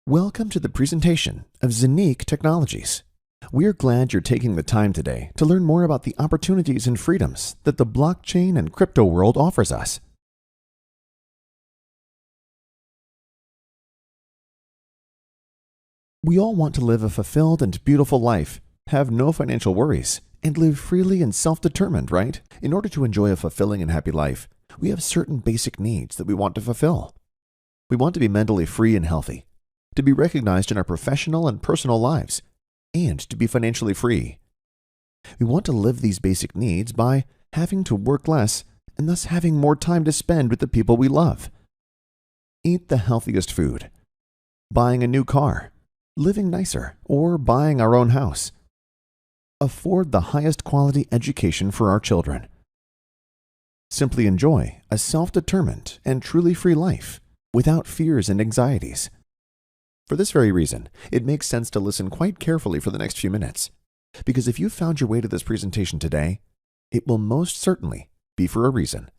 Welcome to the presentation of ZENIQ Technologies. We're glad you're taking the time today to learn more about the opportunities and freedoms that the blockchain and crypto world offers us. We all want to live a fulfilled and beautiful life, have no financial worries, and live freely and self-determined, right? In order to enjoy a fulfilling and happy life, we have certain basic needs that we want to fulfill. We want to be mentally free and healthy, to be recognized in our professional and personal lives, and to be financially free. We want to live these basic needs by having to work less and thus having more time to spend with the people we love. Eat the healthiest food, buying a new car, living nicer, or buying our own house. Afford the highest quality education for our children. Simply enjoy a self-determined and truly free life without fears and anxieties. For this very reason, it makes sense to listen quite carefully for the next few minutes, because if you found your way to this presentation today, it will most certainly be for a reason.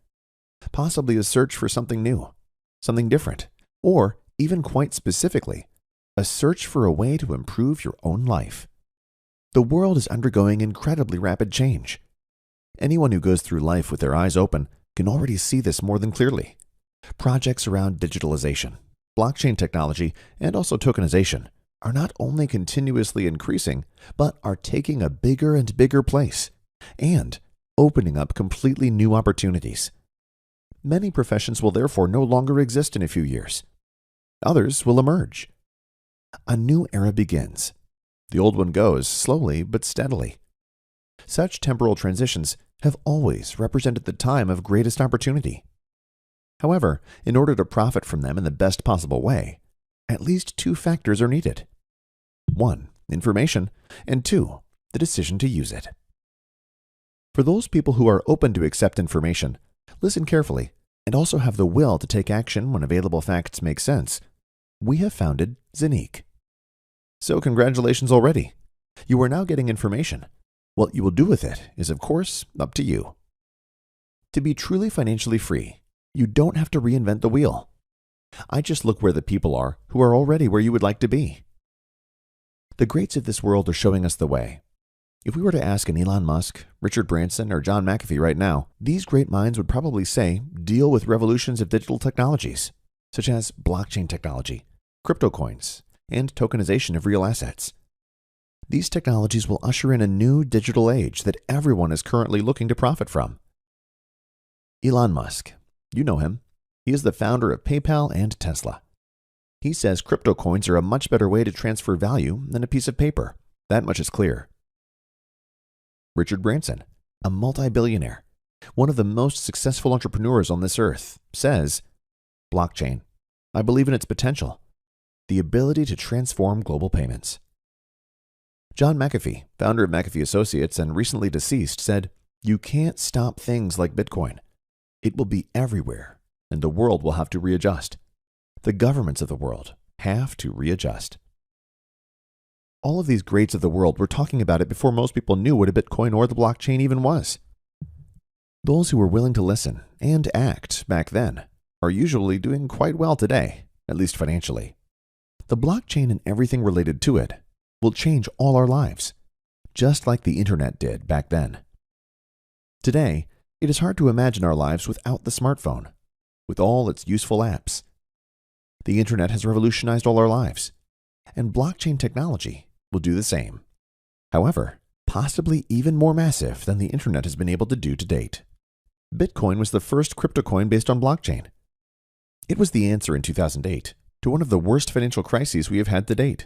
Possibly a search for something new, something different, or even quite specifically, a search for a way to improve your own life. The world is undergoing incredibly rapid change. Anyone who goes through life with their eyes open can already see this more than clearly. Projects around digitalization, blockchain technology, and also tokenization are not only continuously increasing, but are taking a bigger and bigger place and opening up completely new opportunities. Many professions will therefore no longer exist in a few years. Others will emerge. A new era begins. The old one goes slowly but steadily. Such temporal transitions have always represented the time of greatest opportunity. However, in order to profit from them in the best possible way, at least two factors are needed. 1, information, and 2, the decision to use it. For those people who are open to accept information, listen carefully, and also have the will to take action when available facts make sense, we have founded ZENIQ. So congratulations already. You are now getting information. What you will do with it is, of course, up to you. To be truly financially free, you don't have to reinvent the wheel. I just look where the people are who are already where you would like to be. The greats of this world are showing us the way. If we were to ask an Elon Musk, Richard Branson, or John McAfee right now, these great minds would probably say deal with revolutions of digital technologies, such as blockchain technology, crypto coins, and tokenization of real assets. These technologies will usher in a new digital age that everyone is currently looking to profit from. Elon Musk, you know him. He is the founder of PayPal and Tesla. He says crypto coins are a much better way to transfer value than a piece of paper. That much is clear. Richard Branson, a multi-billionaire, one of the most successful entrepreneurs on this earth, says, blockchain, I believe in its potential, the ability to transform global payments. John McAfee, founder of McAfee Associates and recently deceased, said, you can't stop things like Bitcoin. It will be everywhere, and the world will have to readjust. The governments of the world have to readjust. All of these greats of the world were talking about it before most people knew what a Bitcoin or the blockchain even was. Those who were willing to listen and act back then are usually doing quite well today, at least financially. The blockchain and everything related to it will change all our lives, just like the internet did back then. Today, it is hard to imagine our lives without the smartphone, with all its useful apps. The internet has revolutionized all our lives, and blockchain technology will do the same. However, possibly even more massive than the internet has been able to do to date. Bitcoin was the first crypto coin based on blockchain. It was the answer in 2008 to one of the worst financial crises we have had to date.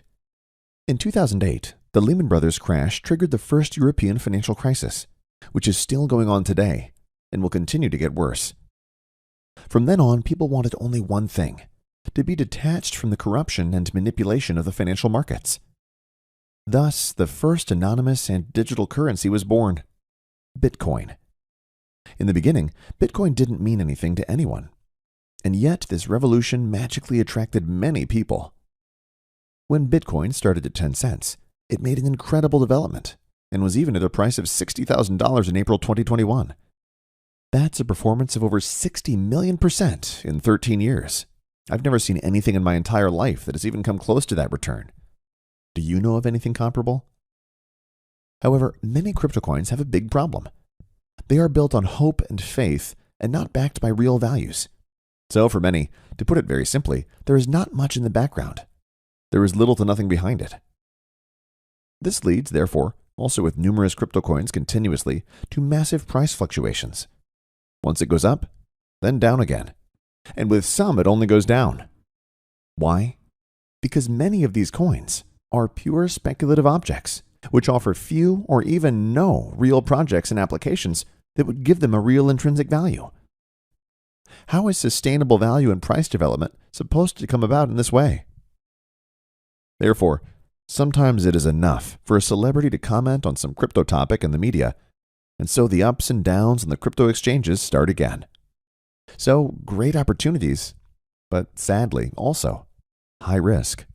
In 2008, the Lehman Brothers crash triggered the first European financial crisis, which is still going on today and will continue to get worse. From then on, people wanted only one thing, to be detached from the corruption and manipulation of the financial markets. Thus, the first anonymous and digital currency was born, Bitcoin. In the beginning, Bitcoin didn't mean anything to anyone. And yet, this revolution magically attracted many people. When Bitcoin started at 10 cents, it made an incredible development and was even at a price of $60,000 in April 2021. That's a performance of over 60 million% in 13 years. I've never seen anything in my entire life that has even come close to that return. Do you know of anything comparable? However, many crypto coins have a big problem. They are built on hope and faith and not backed by real values. So for many, to put it very simply, there is not much in the background. There is little to nothing behind it. This leads, therefore, also with numerous crypto coins continuously, to massive price fluctuations. Once it goes up, then down again. And with some, it only goes down. Why? Because many of these coins are pure speculative objects, which offer few or even no real projects and applications that would give them a real intrinsic value. How is sustainable value and price development supposed to come about in this way? Therefore, sometimes it is enough for a celebrity to comment on some crypto topic in the media, and so the ups and downs in the crypto exchanges start again. So, great opportunities, but sadly also high risk.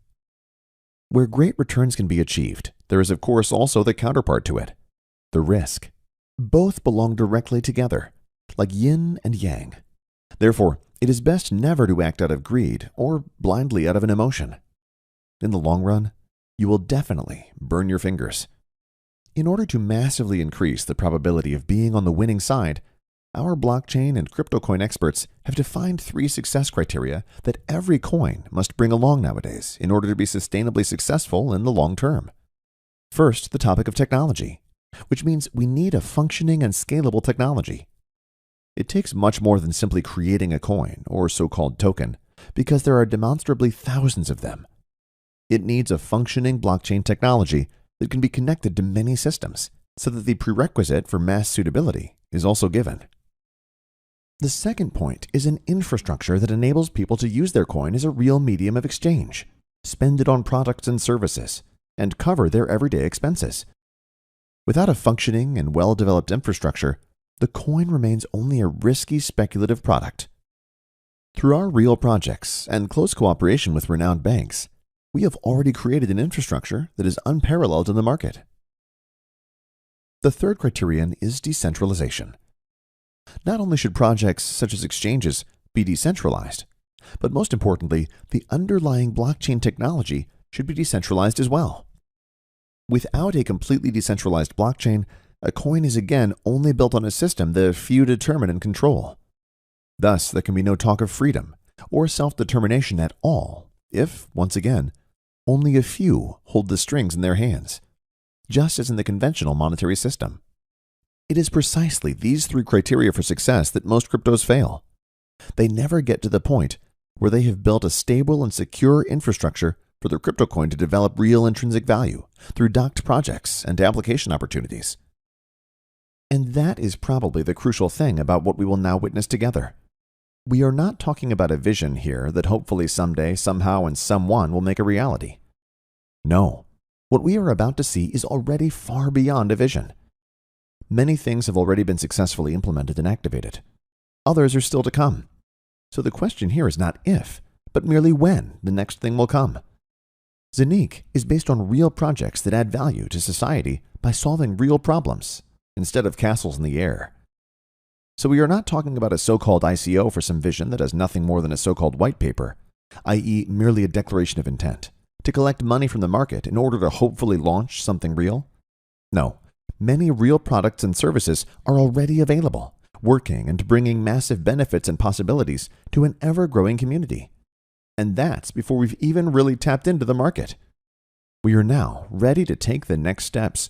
Where great returns can be achieved, there is of course also the counterpart to it, the risk. Both belong directly together, like yin and yang. Therefore, it is best never to act out of greed or blindly out of an emotion. In the long run, you will definitely burn your fingers. In order to massively increase the probability of being on the winning side, our blockchain and crypto coin experts have defined 3 success criteria that every coin must bring along nowadays in order to be sustainably successful in the long term. First, the topic of technology, which means we need a functioning and scalable technology. It takes much more than simply creating a coin or so-called token, because there are demonstrably thousands of them. It needs a functioning blockchain technology that can be connected to many systems, so that the prerequisite for mass suitability is also given. The second point is an infrastructure that enables people to use their coin as a real medium of exchange, spend it on products and services, and cover their everyday expenses. Without a functioning and well-developed infrastructure, the coin remains only a risky speculative product. Through our real projects and close cooperation with renowned banks, we have already created an infrastructure that is unparalleled in the market. The third criterion is decentralization. Not only should projects such as exchanges be decentralized, but most importantly, the underlying blockchain technology should be decentralized as well. Without a completely decentralized blockchain, a coin is again only built on a system that a few determine and control. Thus, there can be no talk of freedom or self-determination at all if, once again, only a few hold the strings in their hands, just as in the conventional monetary system. It is precisely these 3 criteria for success that most cryptos fail. They never get to the point where they have built a stable and secure infrastructure for their crypto coin to develop real intrinsic value through docked projects and application opportunities. And that is probably the crucial thing about what we will now witness together. We are not talking about a vision here that hopefully someday, somehow, and someone will make a reality. No, what we are about to see is already far beyond a vision. Many things have already been successfully implemented and activated. Others are still to come. So the question here is not if, but merely when the next thing will come. ZENIQ is based on real projects that add value to society by solving real problems instead of castles in the air. So we are not talking about a so-called ICO for some vision that has nothing more than a so-called white paper, i.e. merely a declaration of intent, to collect money from the market in order to hopefully launch something real. No, many real products and services are already available, working and bringing massive benefits and possibilities to an ever-growing community. And that's before we've even really tapped into the market. We are now ready to take the next steps,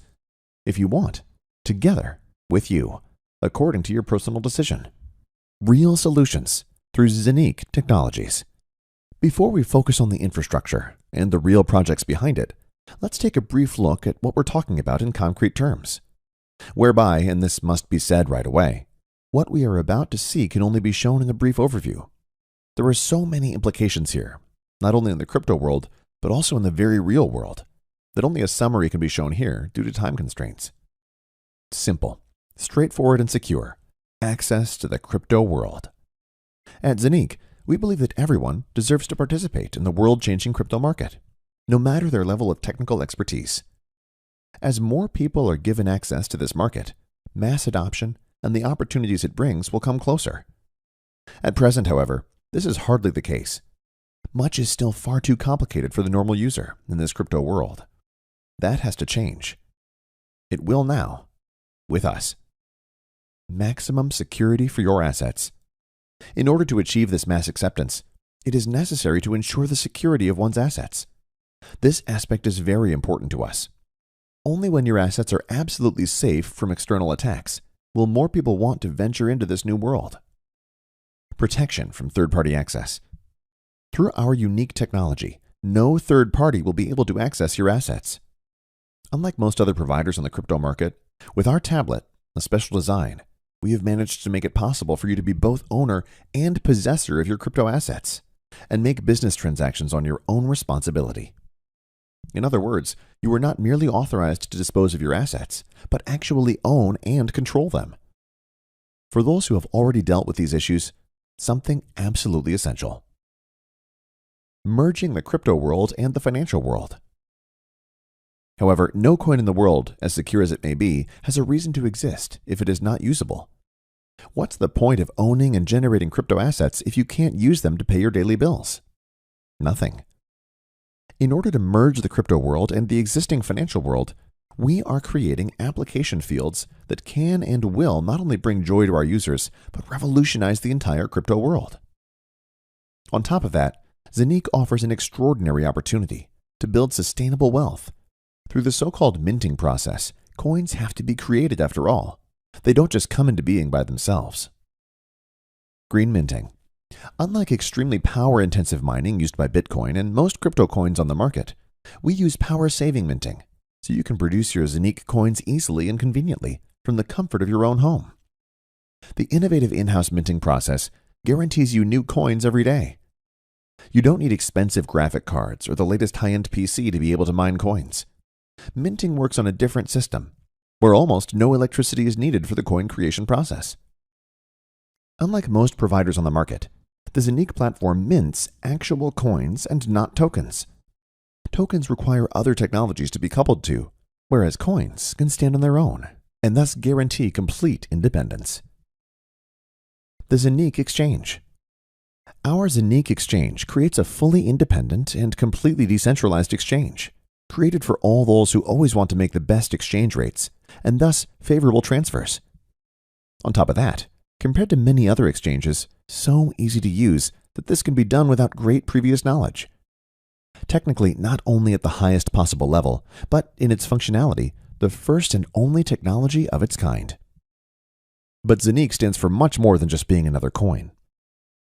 if you want, together with you, according to your personal decision. Real solutions through ZENIQ Technologies. Before we focus on the infrastructure and the real projects behind it, let's take a brief look at what we're talking about in concrete terms. Whereby, and this must be said right away, what we are about to see can only be shown in a brief overview. There are so many implications here, not only in the crypto world, but also in the very real world, that only a summary can be shown here due to time constraints. Simple, straightforward, and secure. Access to the crypto world. At ZENIQ, we believe that everyone deserves to participate in the world-changing crypto market, no matter their level of technical expertise. As more people are given access to this market, mass adoption and the opportunities it brings will come closer. At present, however, this is hardly the case. Much is still far too complicated for the normal user in this crypto world. That has to change. It will now, with us. Maximum security for your assets. In order to achieve this mass acceptance, it is necessary to ensure the security of one's assets. This aspect is very important to us. Only when your assets are absolutely safe from external attacks will more people want to venture into this new world. Protection from third-party access. Through our unique technology, no third party will be able to access your assets. Unlike most other providers on the crypto market, with our tablet, a special design, we have managed to make it possible for you to be both owner and possessor of your crypto assets and make business transactions on your own responsibility. In other words, you are not merely authorized to dispose of your assets, but actually own and control them. For those who have already dealt with these issues, something absolutely essential. Merging the crypto world and the financial world. However, no coin in the world, as secure as it may be, has a reason to exist if it is not usable. What's the point of owning and generating crypto assets if you can't use them to pay your daily bills? Nothing. In order to merge the crypto world and the existing financial world, we are creating application fields that can and will not only bring joy to our users, but revolutionize the entire crypto world. On top of that, ZENIQ offers an extraordinary opportunity to build sustainable wealth. Through the so-called minting process, coins have to be created after all. They don't just come into being by themselves. Green minting. Unlike extremely power-intensive mining used by Bitcoin and most crypto coins on the market, we use power-saving minting, so you can produce your ZENIQ coins easily and conveniently from the comfort of your own home. The innovative in-house minting process guarantees you new coins every day. You don't need expensive graphic cards or the latest high-end PC to be able to mine coins. Minting works on a different system, where almost no electricity is needed for the coin creation process. Unlike most providers on the market, the ZENIQ platform mints actual coins and not tokens. Tokens require other technologies to be coupled to, whereas coins can stand on their own and thus guarantee complete independence. The ZENIQ Exchange. Our ZENIQ Exchange creates a fully independent and completely decentralized exchange, created for all those who always want to make the best exchange rates and thus favorable transfers. On top of that, compared to many other exchanges, so easy to use that this can be done without great previous knowledge. Technically, not only at the highest possible level, but in its functionality, the first and only technology of its kind. But ZENIQ stands for much more than just being another coin.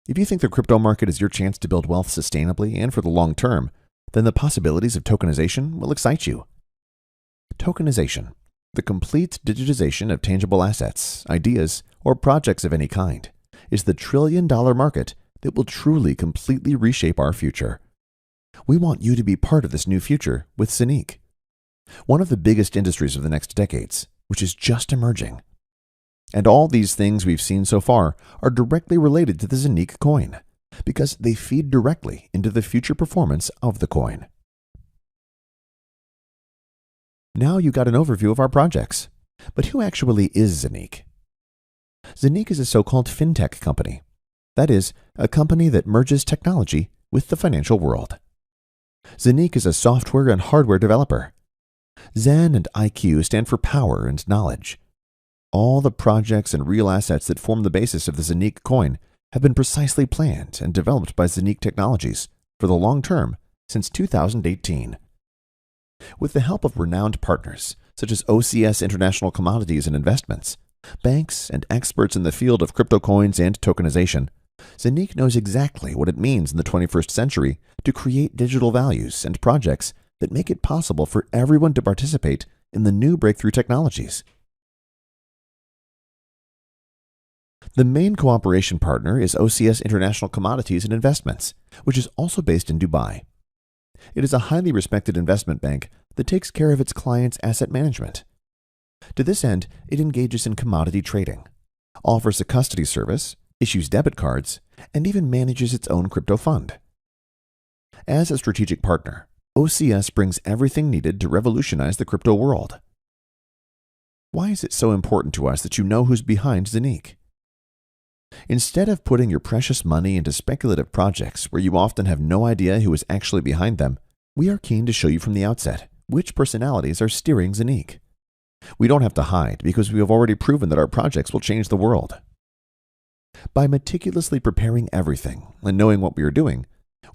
If you think the crypto market is your chance to build wealth sustainably and for the long term, then the possibilities of tokenization will excite you. Tokenization, the complete digitization of tangible assets, ideas, or projects of any kind, is the trillion-dollar market that will truly completely reshape our future. We want you to be part of this new future with ZENIQ, one of the biggest industries of the next decades, which is just emerging. And all these things we've seen so far are directly related to the ZENIQ coin, because they feed directly into the future performance of the coin. Now you got an overview of our projects, but who actually is ZENIQ? ZENIQ is a so-called fintech company. That is, a company that merges technology with the financial world. ZENIQ is a software and hardware developer. Zen and IQ stand for power and knowledge. All the projects and real assets that form the basis of the ZENIQ coin have been precisely planned and developed by ZENIQ Technologies for the long term since 2018. With the help of renowned partners such as OCS International Commodities and Investments, banks, and experts in the field of crypto coins and tokenization, ZENIQ knows exactly what it means in the 21st century to create digital values and projects that make it possible for everyone to participate in the new breakthrough technologies. The main cooperation partner is OCS International Commodities and Investments, which is also based in Dubai. It is a highly respected investment bank that takes care of its clients' asset management. To this end, it engages in commodity trading, offers a custody service, issues debit cards, and even manages its own crypto fund. As a strategic partner, OCS brings everything needed to revolutionize the crypto world. Why is it so important to us that you know who's behind ZENIQ? Instead of putting your precious money into speculative projects where you often have no idea who is actually behind them, we are keen to show you from the outset which personalities are steering ZENIQ. We don't have to hide because we have already proven that our projects will change the world. By meticulously preparing everything and knowing what we are doing,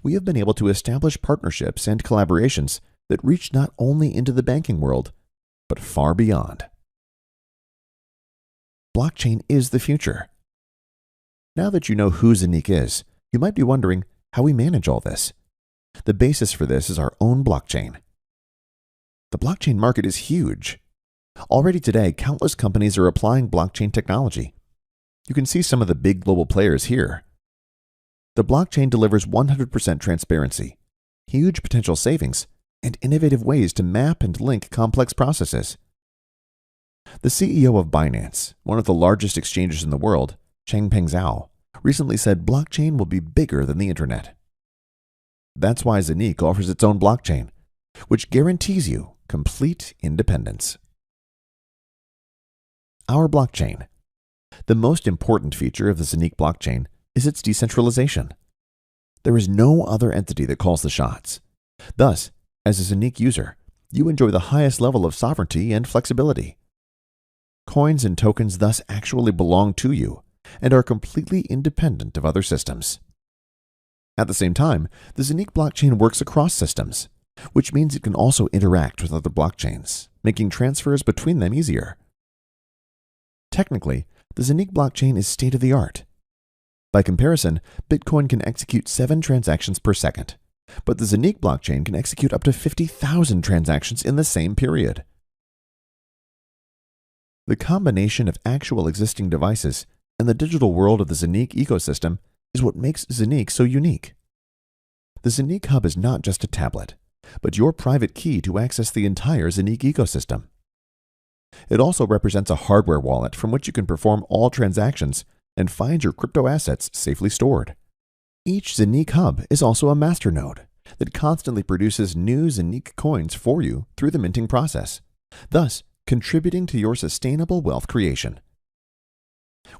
we have been able to establish partnerships and collaborations that reach not only into the banking world, but far beyond. Blockchain is the future. Now that you know who ZENIQ is, you might be wondering how we manage all this. The basis for this is our own blockchain. The blockchain market is huge. Already today, countless companies are applying blockchain technology. You can see some of the big global players here. The blockchain delivers 100% transparency, huge potential savings, and innovative ways to map and link complex processes. The CEO of Binance, one of the largest exchanges in the world, Changpeng Zhao, recently said blockchain will be bigger than the internet. That's why ZENIQ offers its own blockchain, which guarantees you complete independence. Our blockchain. The most important feature of the ZENIQ blockchain is its decentralization. There is no other entity that calls the shots. Thus, as a ZENIQ user, you enjoy the highest level of sovereignty and flexibility. Coins and tokens thus actually belong to you and are completely independent of other systems. At the same time, the ZENIQ blockchain works across systems, which means it can also interact with other blockchains, making transfers between them easier. Technically, the ZENIQ blockchain is state-of-the-art. By comparison, Bitcoin can execute 7 transactions per second, but the ZENIQ blockchain can execute up to 50,000 transactions in the same period. The combination of actual existing devices and the digital world of the ZENIQ ecosystem is what makes ZENIQ so unique. The ZENIQ Hub is not just a tablet, but your private key to access the entire ZENIQ ecosystem. It also represents a hardware wallet from which you can perform all transactions and find your crypto assets safely stored. Each ZENIQ Hub is also a masternode that constantly produces new ZENIQ coins for you through the minting process, thus contributing to your sustainable wealth creation.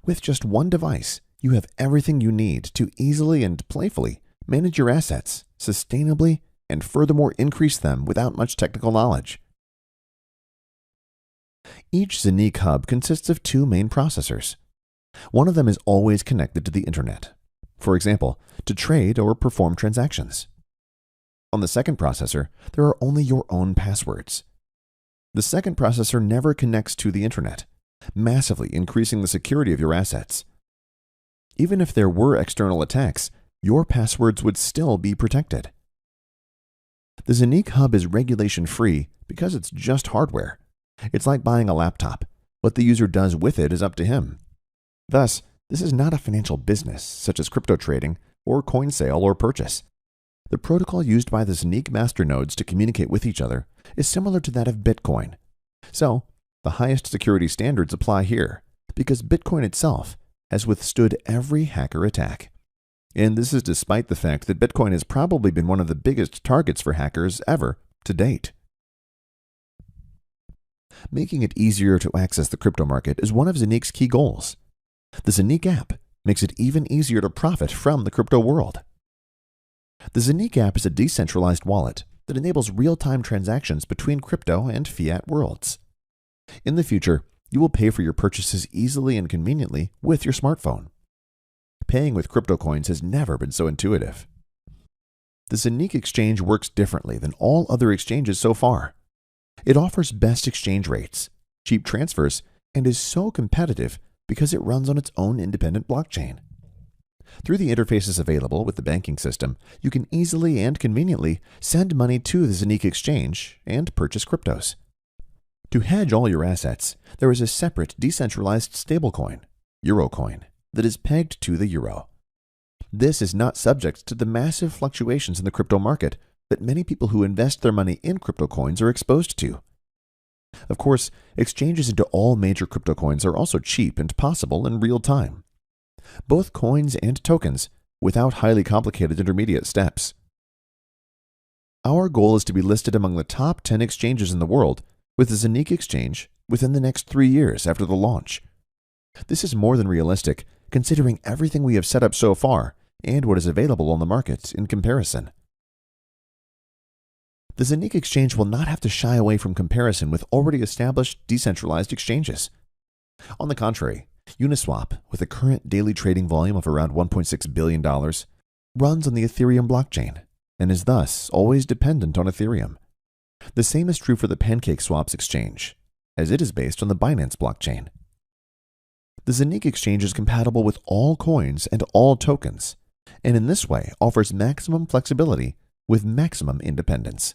With just one device, you have everything you need to easily and playfully manage your assets sustainably and furthermore increase them without much technical knowledge. Each ZENIQ Hub consists of 2 main processors. One of them is always connected to the internet, for example, to trade or perform transactions. On the second processor, there are only your own passwords. The second processor never connects to the internet, massively increasing the security of your assets. Even if there were external attacks, your passwords would still be protected. The ZENIQ Hub is regulation-free because it's just hardware. It's like buying a laptop. What the user does with it is up to him. Thus, this is not a financial business, such as crypto trading or coin sale or purchase. The protocol used by the ZENIQ masternodes to communicate with each other is similar to that of Bitcoin. So, the highest security standards apply here, because Bitcoin itself has withstood every hacker attack. And this is despite the fact that Bitcoin has probably been one of the biggest targets for hackers ever to date. Making it easier to access the crypto market is one of ZENIQ's key goals. The ZENIQ app makes it even easier to profit from the crypto world. The ZENIQ app is a decentralized wallet that enables real-time transactions between crypto and fiat worlds. In the future, you will pay for your purchases easily and conveniently with your smartphone. Paying with crypto coins has never been so intuitive. The ZENIQ exchange works differently than all other exchanges so far. It offers best exchange rates, cheap transfers, and is so competitive because it runs on its own independent blockchain. Through the interfaces available with the banking system, you can easily and conveniently send money to the ZENIQ exchange and purchase cryptos. To hedge all your assets, there is a separate decentralized stablecoin, Eurocoin, that is pegged to the euro. This is not subject to the massive fluctuations in the crypto market that many people who invest their money in crypto coins are exposed to. Of course, exchanges into all major crypto coins are also cheap and possible in real time. Both coins and tokens, without highly complicated intermediate steps. Our goal is to be listed among the top 10 exchanges in the world with the ZENIQ exchange within the next 3 years after the launch. This is more than realistic considering everything we have set up so far and what is available on the market in comparison. The ZENIQ exchange will not have to shy away from comparison with already established decentralized exchanges. On the contrary, Uniswap, with a current daily trading volume of around $1.6 billion, runs on the Ethereum blockchain and is thus always dependent on Ethereum. The same is true for the PancakeSwap's exchange, as it is based on the Binance blockchain. The ZENIQ exchange is compatible with all coins and all tokens, and in this way offers maximum flexibility with maximum independence.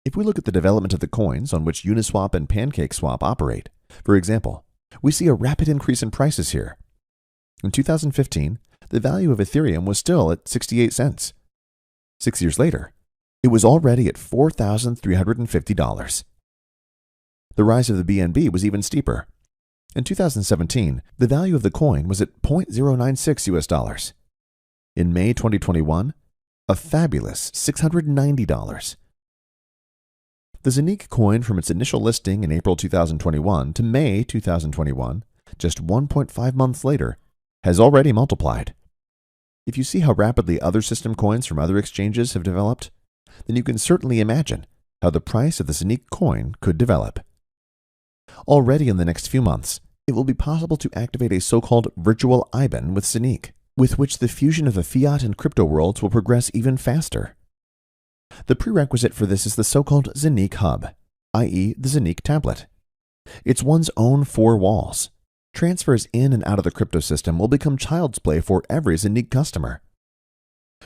If we look at the development of the coins on which Uniswap and PancakeSwap operate, for example, we see a rapid increase in prices here. In 2015, the value of Ethereum was still at 68 cents. 6 years later, it was already at $4,350. The rise of the BNB was even steeper. In 2017, the value of the coin was at $0.096. In May 2021, a fabulous $690. The ZENIQ coin from its initial listing in April 2021 to May 2021, just 1.5 months later, has already multiplied. If you see how rapidly other system coins from other exchanges have developed, then you can certainly imagine how the price of the ZENIQ coin could develop. Already in the next few months, it will be possible to activate a so-called virtual IBAN with ZENIQ, with which the fusion of the fiat and crypto worlds will progress even faster. The prerequisite for this is the so-called ZENIQ hub, i.e. the ZENIQ tablet. It's one's own four walls. Transfers in and out of the crypto system will become child's play for every ZENIQ customer.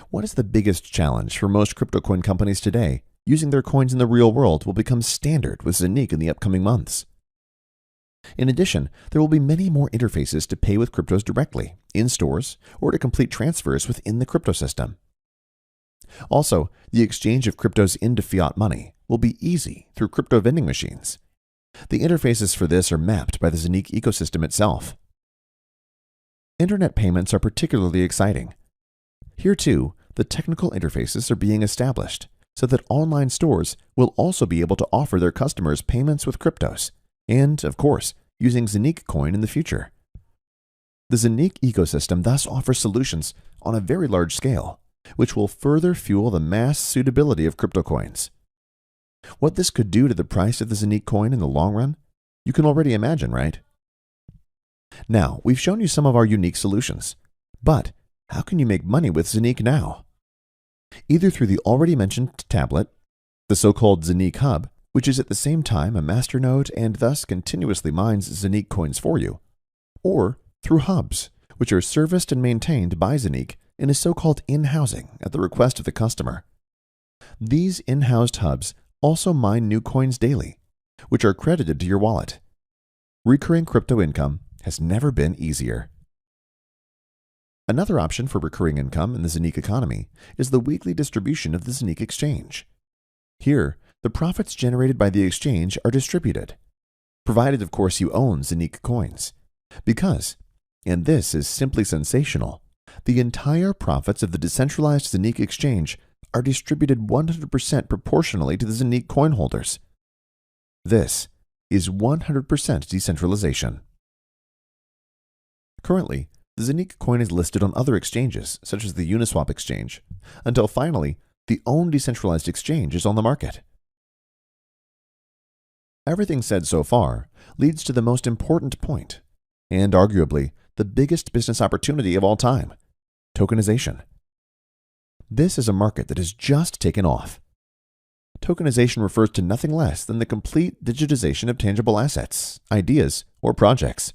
What is the biggest challenge for most crypto coin companies today? Using their coins in the real world will become standard with ZENIQ in the upcoming months. In addition, there will be many more interfaces to pay with cryptos directly, in stores, or to complete transfers within the crypto system. Also, the exchange of cryptos into fiat money will be easy through crypto vending machines. The interfaces for this are mapped by the ZENIQ ecosystem itself. Internet payments are particularly exciting. Here too, the technical interfaces are being established so that online stores will also be able to offer their customers payments with cryptos and, of course, using ZENIQ coin in the future. The ZENIQ ecosystem thus offers solutions on a very large scale, which will further fuel the mass suitability of crypto coins. What this could do to the price of the ZENIQ coin in the long run, you can already imagine, right? Now, we've shown you some of our unique solutions, but how can you make money with ZENIQ now? Either through the already mentioned tablet, the so-called ZENIQ hub, which is at the same time a masternode and thus continuously mines ZENIQ coins for you, or through hubs, which are serviced and maintained by ZENIQ in a so-called in-housing at the request of the customer. These in-housed hubs also mine new coins daily, which are credited to your wallet. Recurring crypto income has never been easier. Another option for recurring income in the ZENIQ economy is the weekly distribution of the ZENIQ exchange. Here, the profits generated by the exchange are distributed, provided of course you own ZENIQ coins, because, and this is simply sensational, the entire profits of the decentralized ZENIQ exchange are distributed 100% proportionally to the ZENIQ coin holders. This is 100% decentralization. Currently, the ZENIQ coin is listed on other exchanges, such as the Uniswap exchange, until finally, the own decentralized exchange is on the market. Everything said so far leads to the most important point, and arguably the biggest business opportunity of all time: tokenization. This is a market that has just taken off. Tokenization refers to nothing less than the complete digitization of tangible assets, ideas, or projects.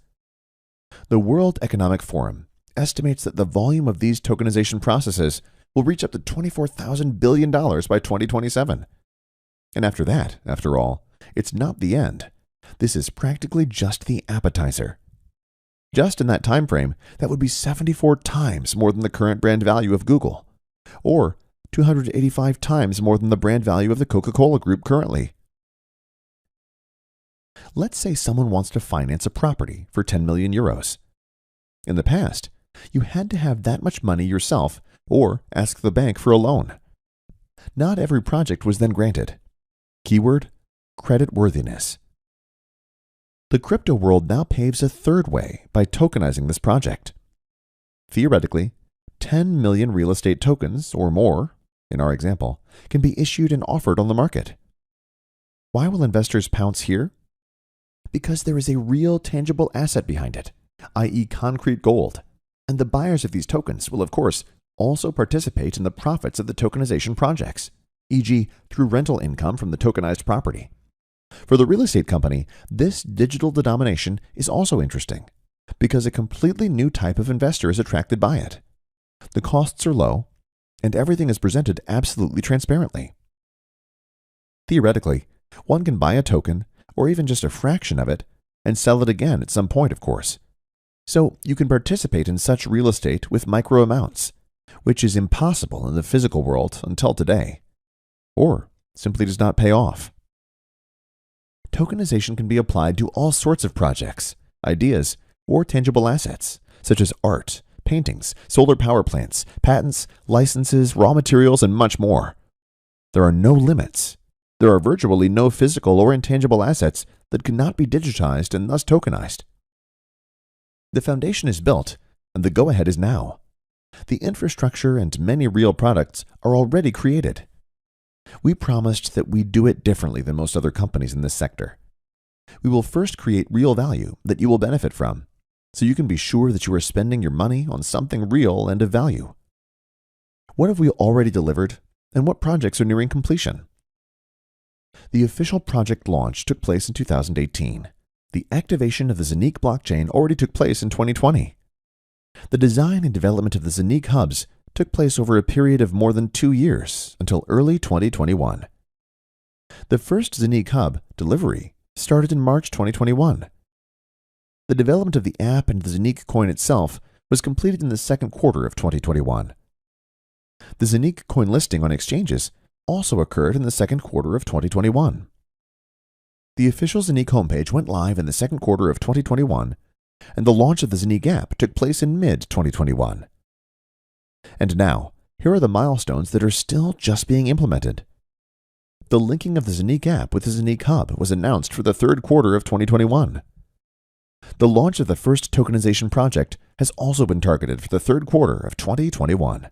The World Economic Forum estimates that the volume of these tokenization processes will reach up to $24,000 billion by 2027. And after that, after all, it's not the end. This is practically just the appetizer. Just in that time frame, that would be 74 times more than the current brand value of Google, or 285 times more than the brand value of the Coca-Cola Group currently. Let's say someone wants to finance a property for 10 million euros. In the past, you had to have that much money yourself or ask the bank for a loan. Not every project was then granted. Keyword: creditworthiness. The crypto world now paves a third way by tokenizing this project. Theoretically, 10 million real estate tokens or more, in our example, can be issued and offered on the market. Why will investors pounce here? Because there is a real tangible asset behind it, i.e. concrete gold, and the buyers of these tokens will, of course, also participate in the profits of the tokenization projects, e.g. through rental income from the tokenized property. For the real estate company, this digital denomination is also interesting because a completely new type of investor is attracted by it. The costs are low, and everything is presented absolutely transparently. Theoretically, one can buy a token, or even just a fraction of it, and sell it again at some point, of course. So you can participate in such real estate with micro amounts, which is impossible in the physical world until today, or simply does not pay off. Tokenization can be applied to all sorts of projects, ideas, or tangible assets, such as art, paintings, solar power plants, patents, licenses, raw materials, and much more. There are no limits. There are virtually no physical or intangible assets that cannot be digitized and thus tokenized. The foundation is built, and the go-ahead is now. The infrastructure and many real products are already created. We promised that we'd do it differently than most other companies in this sector. We will first create real value that you will benefit from, so you can be sure that you are spending your money on something real and of value. What have we already delivered, and what projects are nearing completion? The official project launch took place in 2018. The activation of the ZENIQ blockchain already took place in 2020. The design and development of the ZENIQ hubs took place over a period of more than 2 years until early 2021. The first ZENIQ hub, Delivery, started in March 2021. The development of the app and the ZENIQ coin itself was completed in the second quarter of 2021. The ZENIQ coin listing on exchanges also occurred in the second quarter of 2021. The official ZENIQ homepage went live in the second quarter of 2021, and the launch of the ZENIQ app took place in mid-2021. And now, here are the milestones that are still just being implemented. The linking of the ZENIQ app with the ZENIQ hub was announced for the third quarter of 2021. The launch of the first tokenization project has also been targeted for the third quarter of 2021.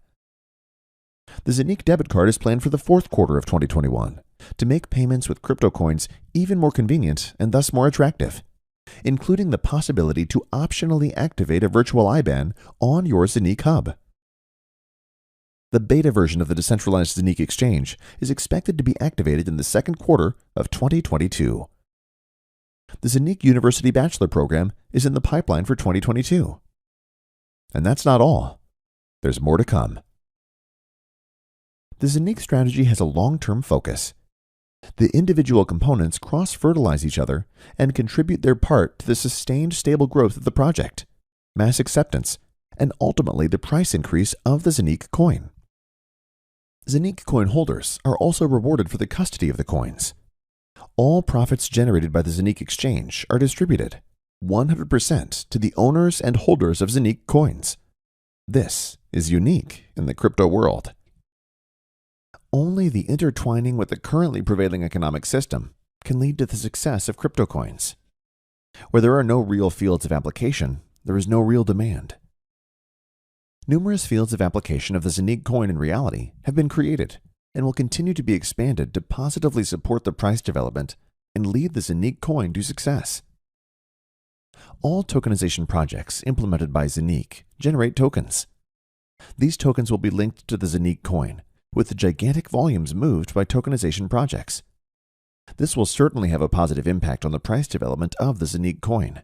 The ZENIQ debit card is planned for the fourth quarter of 2021 to make payments with crypto coins even more convenient and thus more attractive, including the possibility to optionally activate a virtual IBAN on your ZENIQ hub. The beta version of the decentralized ZENIQ exchange is expected to be activated in the second quarter of 2022. The ZENIQ University Bachelor Program is in the pipeline for 2022. And that's not all. There's more to come. The ZENIQ strategy has a long-term focus. The individual components cross-fertilize each other and contribute their part to the sustained stable growth of the project, mass acceptance, and ultimately the price increase of the ZENIQ coin. ZENIQ coin holders are also rewarded for the custody of the coins. All profits generated by the ZENIQ exchange are distributed 100% to the owners and holders of ZENIQ coins. This is unique in the crypto world. Only the intertwining with the currently prevailing economic system can lead to the success of crypto coins. Where there are no real fields of application, there is no real demand. Numerous fields of application of the ZENIQ coin in reality have been created and will continue to be expanded to positively support the price development and lead the ZENIQ coin to success. All tokenization projects implemented by ZENIQ generate tokens. These tokens will be linked to the ZENIQ coin, with the gigantic volumes moved by tokenization projects. This will certainly have a positive impact on the price development of the ZENIQ coin.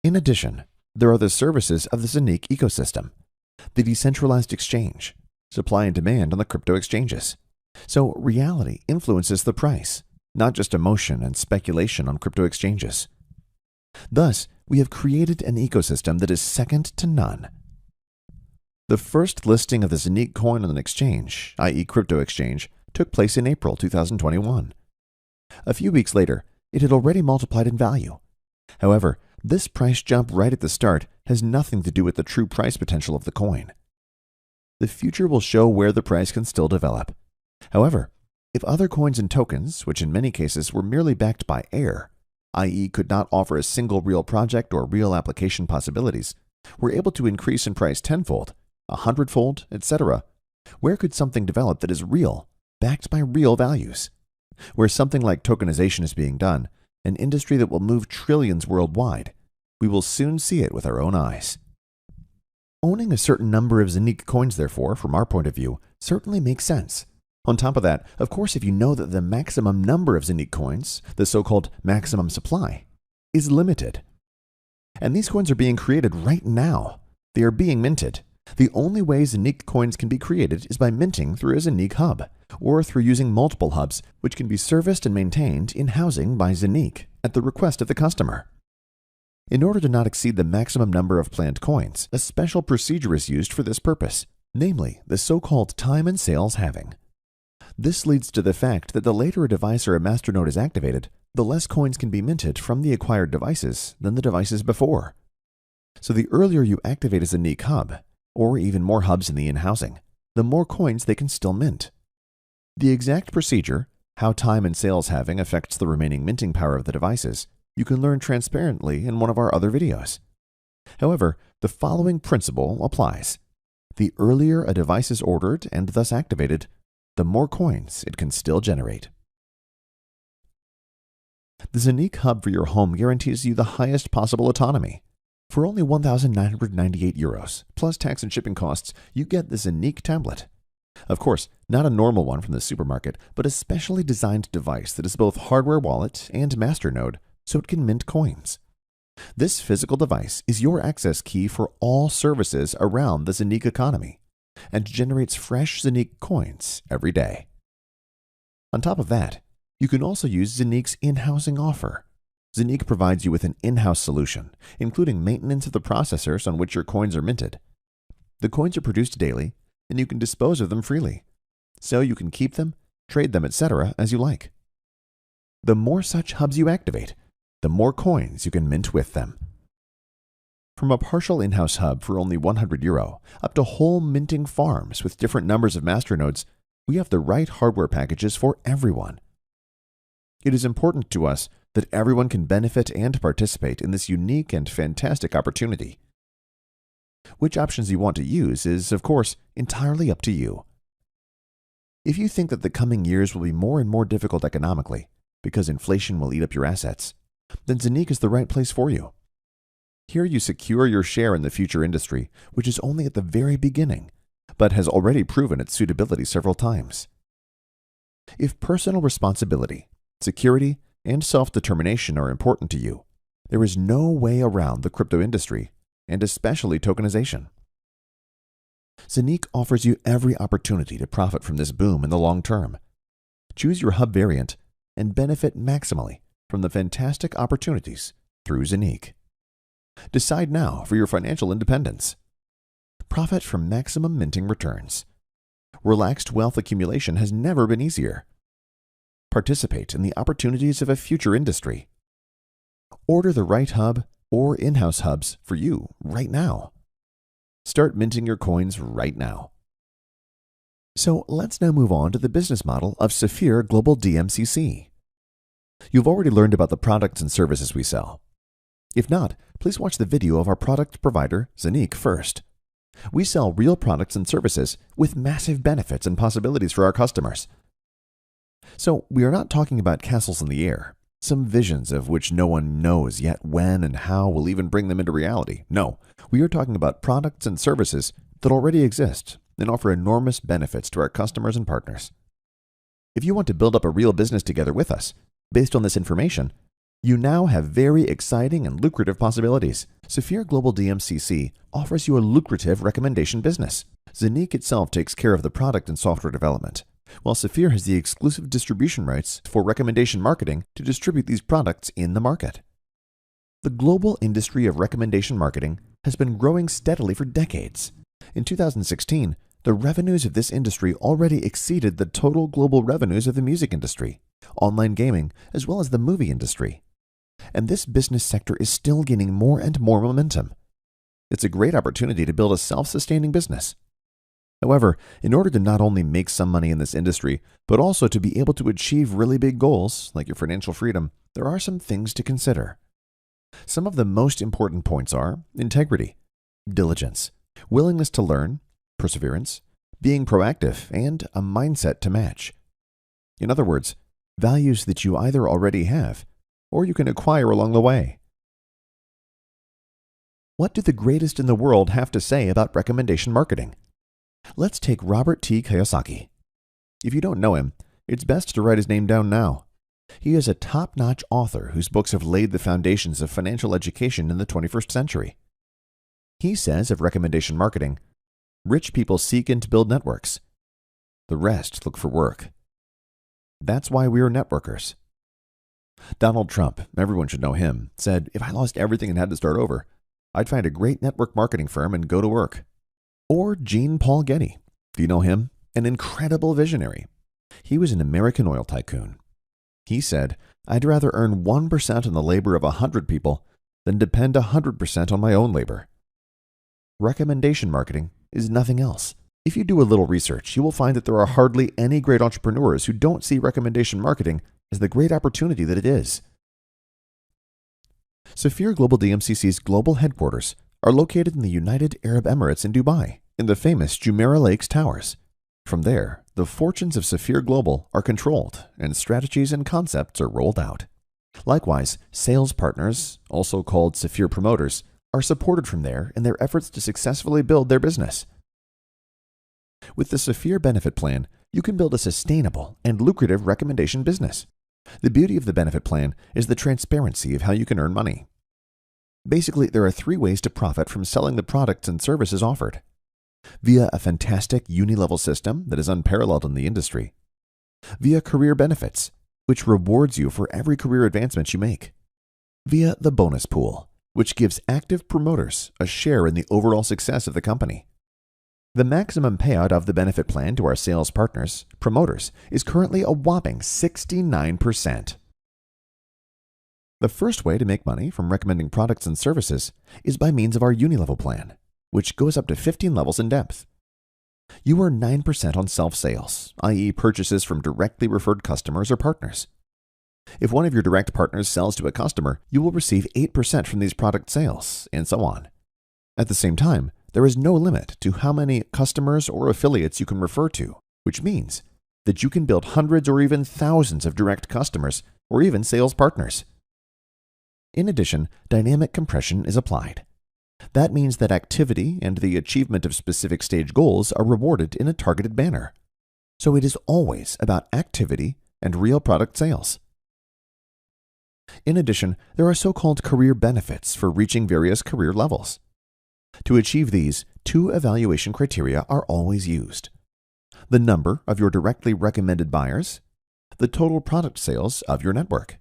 In addition, there are the services of the ZENIQ ecosystem, the decentralized exchange, supply and demand on the crypto exchanges. So reality influences the price, not just emotion and speculation on crypto exchanges. Thus, we have created an ecosystem that is second to none. The first listing of the ZENIQ coin on an exchange, i.e. crypto exchange, took place in April 2021. A few weeks later, it had already multiplied in value. However, this price jump right at the start has nothing to do with the true price potential of the coin. The future will show where the price can still develop. However, if other coins and tokens, which in many cases were merely backed by air, i.e. could not offer a single real project or real application possibilities, were able to increase in price tenfold, 100-fold, etc. Where could something develop that is real, backed by real values? Where something like tokenization is being done, an industry that will move trillions worldwide, we will soon see it with our own eyes. Owning a certain number of ZENIQ coins, therefore, from our point of view, certainly makes sense. On top of that, of course, if you know that the maximum number of ZENIQ coins, the so-called maximum supply, is limited. And these coins are being created right now. They are being minted. The only way ZENIQ coins can be created is by minting through a ZENIQ hub, or through using multiple hubs, which can be serviced and maintained in housing by ZENIQ at the request of the customer. In order to not exceed the maximum number of planned coins, a special procedure is used for this purpose, namely the so-called time and sales halving. This leads to the fact that the later a device or a masternode is activated, the less coins can be minted from the acquired devices than the devices before. So the earlier you activate a ZENIQ hub, or even more hubs in the in-housing, the more coins they can still mint. The exact procedure, how time and sales halving affects the remaining minting power of the devices, you can learn transparently in one of our other videos. However, the following principle applies. The earlier a device is ordered and thus activated, the more coins it can still generate. The ZENIQ hub for your home guarantees you the highest possible autonomy. For only €1,998, plus tax and shipping costs, you get the ZENIQ tablet. Of course, not a normal one from the supermarket, but a specially designed device that is both hardware wallet and masternode, so it can mint coins. This physical device is your access key for all services around the ZENIQ economy, and generates fresh ZENIQ coins every day. On top of that, you can also use ZENIQ's in-housing offer. ZENIQ provides you with an in-house solution, including maintenance of the processors on which your coins are minted. The coins are produced daily, and you can dispose of them freely, so you can keep them, trade them, etc. as you like. The more such hubs you activate, the more coins you can mint with them. From a partial in-house hub for only €100 up to whole minting farms with different numbers of masternodes, we have the right hardware packages for everyone. It is important to us that everyone can benefit and participate in this unique and fantastic opportunity. Which options you want to use is, of course, entirely up to you. If you think that the coming years will be more and more difficult economically, because inflation will eat up your assets, then ZENIQ is the right place for you. Here you secure your share in the future industry, which is only at the very beginning, but has already proven its suitability several times. If personal responsibility, security, and self-determination are important to you, there is no way around the crypto industry, and especially tokenization. ZENIQ offers you every opportunity to profit from this boom in the long term. Choose your hub variant and benefit maximally from the fantastic opportunities through ZENIQ. Decide now for your financial independence. Profit from maximum minting returns. Relaxed wealth accumulation has never been easier. Participate in the opportunities of a future industry. Order the right hub or in-house hubs for you right now. Start minting your coins right now. So let's now move on to the business model of SAFIR Global DMCC. You've already learned about the products and services we sell. If not, please watch the video of our product provider, ZENIQ, first. We sell real products and services with massive benefits and possibilities for our customers. So we are not talking about castles in the air, some visions of which no one knows yet when and how we'll even bring them into reality. No, we are talking about products and services that already exist and offer enormous benefits to our customers and partners. If you want to build up a real business together with us, based on this information, you now have very exciting and lucrative possibilities. SAFIR Global DMCC offers you a lucrative recommendation business. ZENIQ itself takes care of the product and software development, while SAFIR has the exclusive distribution rights for recommendation marketing to distribute these products in the market. The global industry of recommendation marketing has been growing steadily for decades. In 2016, the revenues of this industry already exceeded the total global revenues of the music industry, online gaming, as well as the movie industry. And this business sector is still gaining more and more momentum. It's a great opportunity to build a self-sustaining business. However, in order to not only make some money in this industry, but also to be able to achieve really big goals, like your financial freedom, there are some things to consider. Some of the most important points are integrity, diligence, willingness to learn, perseverance, being proactive, and a mindset to match. In other words, values that you either already have or you can acquire along the way. What do the greatest in the world have to say about recommendation marketing? Let's take Robert T. Kiyosaki. If you don't know him, it's best to write his name down now. He is a top-notch author whose books have laid the foundations of financial education in the 21st century. He says of recommendation marketing, "Rich people seek and build networks. The rest look for work. That's why we are networkers." Donald Trump, everyone should know him, said, "If I lost everything and had to start over, I'd find a great network marketing firm and go to work." Or Jean Paul Getty. Do you know him? An incredible visionary. He was an American oil tycoon. He said, "I'd rather earn 1% on the labor of 100 people than depend 100% on my own labor." Recommendation marketing is nothing else. If you do a little research, you will find that there are hardly any great entrepreneurs who don't see recommendation marketing as the great opportunity that it is. SAFIR Global DMCC's global headquarters are located in the United Arab Emirates in Dubai, in the famous Jumeirah Lakes Towers. From there, the fortunes of SAFIR Global are controlled and strategies and concepts are rolled out. Likewise, sales partners, also called SAFIR promoters, are supported from there in their efforts to successfully build their business. With the SAFIR benefit plan, you can build a sustainable and lucrative recommendation business. The beauty of the benefit plan is the transparency of how you can earn money. Basically, there are 3 ways to profit from selling the products and services offered: via a fantastic uni-level system that is unparalleled in the industry, via career benefits, which rewards you for every career advancement you make, via the bonus pool, which gives active promoters a share in the overall success of the company. The maximum payout of the benefit plan to our sales partners, promoters, is currently a whopping 69%. The first way to make money from recommending products and services is by means of our uni-level plan, which goes up to 15 levels in depth. You earn 9% on self-sales, i.e. purchases from directly referred customers or partners. If one of your direct partners sells to a customer, you will receive 8% from these product sales, and so on. At the same time, there is no limit to how many customers or affiliates you can refer to, which means that you can build hundreds or even thousands of direct customers or even sales partners. In addition, dynamic compression is applied. That means that activity and the achievement of specific stage goals are rewarded in a targeted manner. So it is always about activity and real product sales. In addition, there are so-called career benefits for reaching various career levels. To achieve these, 2 evaluation criteria are always used: the number of your directly recommended buyers, the total product sales of your network.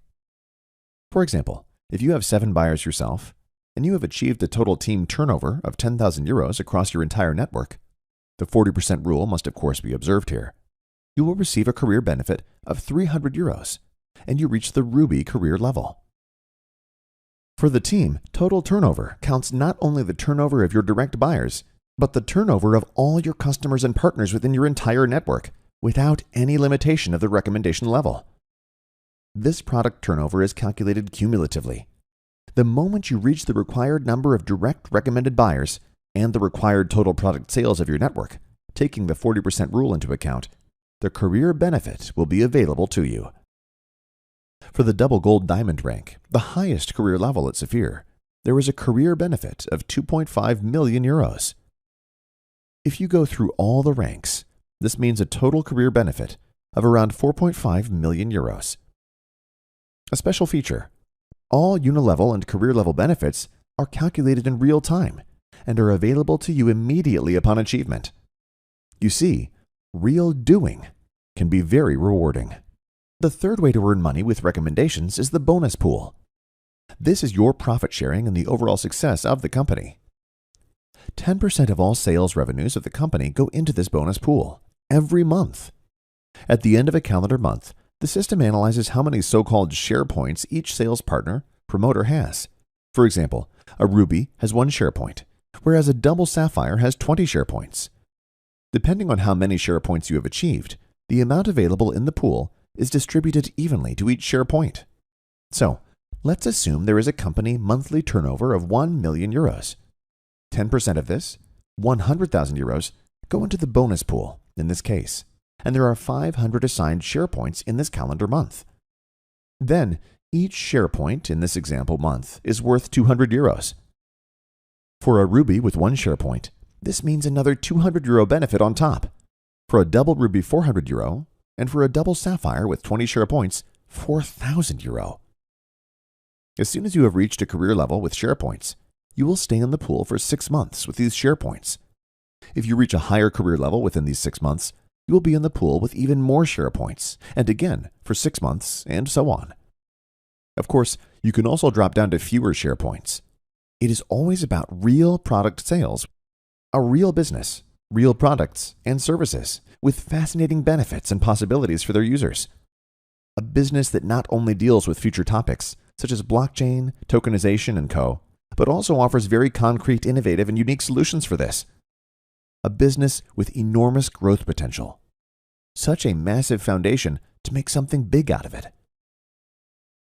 For example, if you have 7 buyers yourself, and you have achieved a total team turnover of 10,000 euros across your entire network, the 40% rule must of course be observed here, you will receive a career benefit of 300 euros, and you reach the Ruby career level. For the team, total turnover counts not only the turnover of your direct buyers, but the turnover of all your customers and partners within your entire network, without any limitation of the recommendation level. This product turnover is calculated cumulatively. The moment you reach the required number of direct recommended buyers and the required total product sales of your network, taking the 40% rule into account, the career benefit will be available to you. For the double gold diamond rank, the highest career level at SAFIR, there is a career benefit of 2.5 million euros. If you go through all the ranks, this means a total career benefit of around 4.5 million euros. A special feature: all uni-level and career level benefits are calculated in real time and are available to you immediately upon achievement. You see, real doing can be very rewarding. The third way to earn money with recommendations is the bonus pool. This is your profit sharing in the overall success of the company. 10% of all sales revenues of the company go into this bonus pool every month. At the end of a calendar month, the system analyzes how many so-called share points each sales partner, promoter has. For example, a Ruby has 1 share point, whereas a double Sapphire has 20 share points. Depending on how many share points you have achieved, the amount available in the pool is distributed evenly to each share point. So, let's assume there is a company monthly turnover of 1 million euros. 10% of this, 100,000 euros, go into the bonus pool in this case, and there are 500 assigned share points in this calendar month. Then, each share point in this example month is worth 200 euros. For a ruby with 1 share point, this means another 200 euro benefit on top. For a double ruby, 400 euro, and for a double sapphire with 20 share points, 4,000 euro. As soon as you have reached a career level with share points, you will stay in the pool for 6 months with these share points. If you reach a higher career level within these 6 months, you will be in the pool with even more share points, and again for 6 months, and so on. Of course, you can also drop down to fewer share points. It is always about real product sales, a real business, real products and services with fascinating benefits and possibilities for their users. A business that not only deals with future topics, such as blockchain, tokenization, and co., but also offers very concrete, innovative, and unique solutions for this. A business with enormous growth potential. Such a massive foundation to make something big out of it.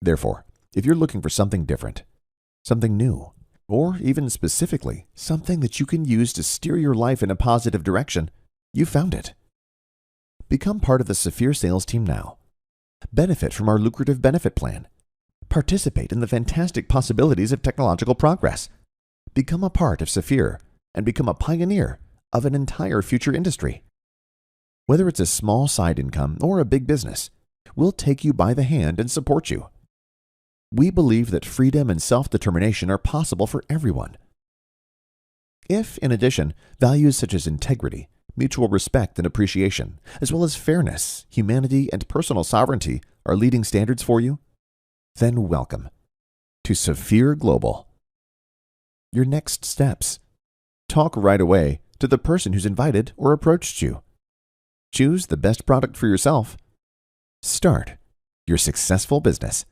Therefore, if you're looking for something different, something new, or even specifically something that you can use to steer your life in a positive direction, you found it. Become part of the SAFIR sales team now. Benefit from our lucrative benefit plan. Participate in the fantastic possibilities of technological progress. Become a part of SAFIR and become a pioneer of an entire future industry. Whether it's a small side income or a big business, we'll take you by the hand and support you. We believe that freedom and self-determination are possible for everyone. If, in addition, values such as integrity, mutual respect and appreciation, as well as fairness, humanity, and personal sovereignty are leading standards for you, then welcome to SAFIR Global. Your next steps. Talk right away to the person who's invited or approached you. Choose the best product for yourself. Start your successful business.